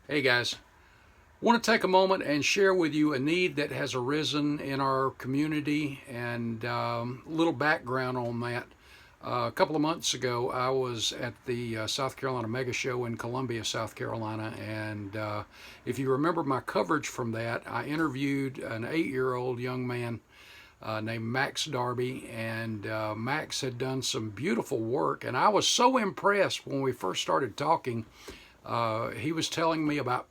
Hey guys, want to take a moment and share with you a need that has arisen in our community and a little background on that. A couple of months ago, I was at the South Carolina Mega Show in Columbia, South Carolina, and if you remember my coverage from that, I interviewed an 8-year-old young man named Max Darby, and Max had done some beautiful work, and I was so impressed when we first started talking. He was telling me about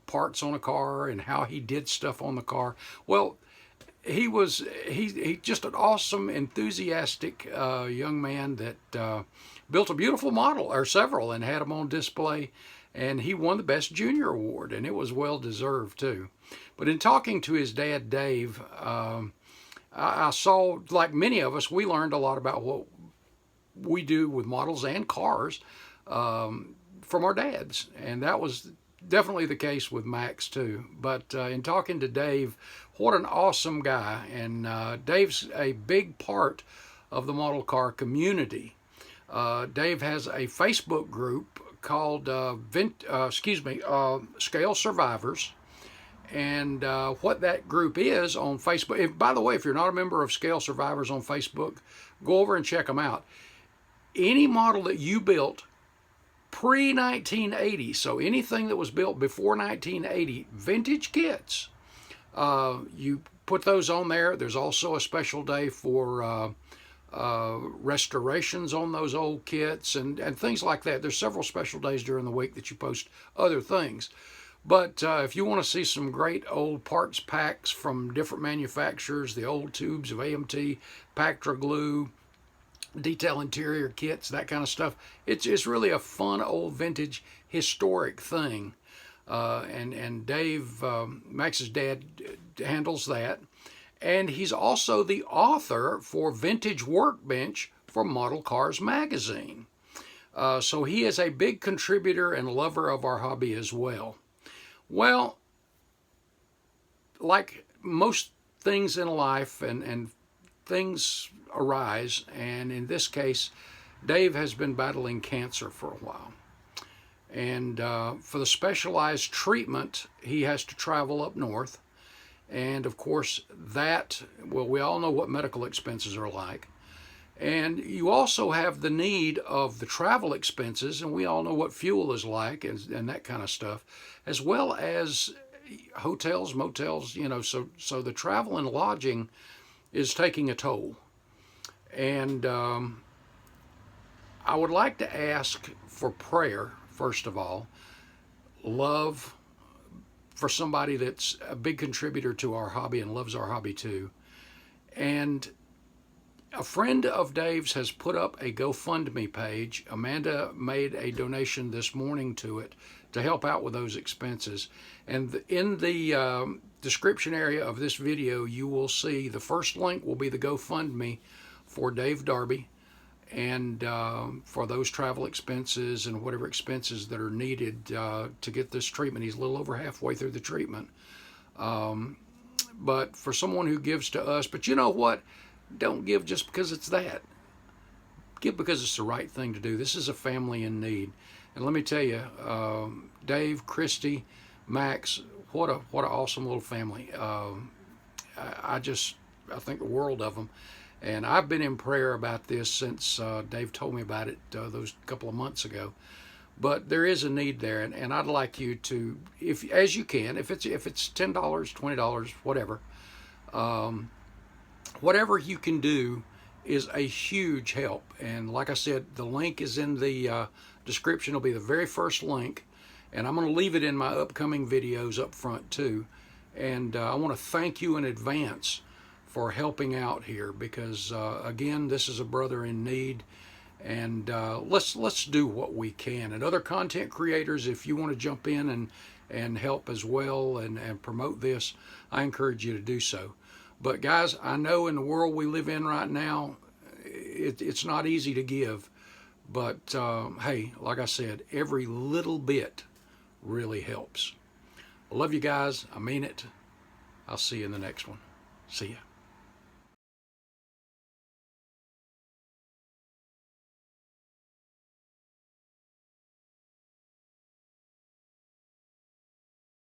parts on a car and how he did stuff on the car. Well, he just an awesome, enthusiastic young man that built a beautiful model or several and had them on display. And he won the Best Junior Award, and it was well deserved too. But in talking to his dad, Dave, I saw, like many of us, we learned a lot about what we do with models and cars from our dads, and that was definitely the case with Max too. But in talking to Dave, what an awesome guy, and Dave's a big part of the model car community. Dave has a Facebook group called Scale Survivors. And what that group is on Facebook, by the way, if you're not a member of Scale Survivors on Facebook, go over and check them out. Any model that you built pre-1980, so anything that was built before 1980, vintage kits, you put those on there. There's also a special day for restorations on those old kits and things like that. There's several special days during the week that you post other things. But if you want to see some great old parts packs from different manufacturers, the old tubes of AMT, Pactra glue, detail interior kits, that kind of stuff, it's really a fun old vintage historic thing. And Dave, Max's dad, handles that. And he's also the author for Vintage Workbench for Model Cars Magazine. So he is a big contributor and lover of our hobby as well. Well, like most things in life, and things arise, and in this case, Dave has been battling cancer for a while. And for the specialized treatment, he has to travel up north. And of course, we all know what medical expenses are like. And you also have the need of the travel expenses, and we all know what fuel is like and that kind of stuff, as well as hotels, motels, so the travel and lodging is taking a toll. And I would like to ask for prayer, first of all, love for somebody that's a big contributor to our hobby and loves our hobby too. And a friend of Dave's has put up a GoFundMe page. Amanda made a donation this morning to it to help out with those expenses. And in the description area of this video, you will see the first link will be the GoFundMe for Dave Darby, and for those travel expenses and whatever expenses that are needed to get this treatment. He's a little over halfway through the treatment. But for someone who gives to us, but you know what? Don't give just because it's that. Give because it's the right thing to do. This is a family in need. And let me tell you, Dave, Christy, Max, what an awesome little family. I think the world of them. And I've been in prayer about this since Dave told me about it those couple of months ago. But there is a need there, and I'd like you to, as you can, if it's $10, $20, whatever, whatever you can do is a huge help. And like I said, the link is in the description. It'll be the very first link, and I'm going to leave it in my upcoming videos up front too. And I want to thank you in advance for helping out here, because again, this is a brother in need, and let's do what we can. And other content creators, if you want to jump in and help as well and promote this, I encourage you to do so. But guys, I know in the world we live in right now, it's not easy to give, but hey, like I said, every little bit really helps. I love you guys. I mean it. I'll see you in the next one. See ya.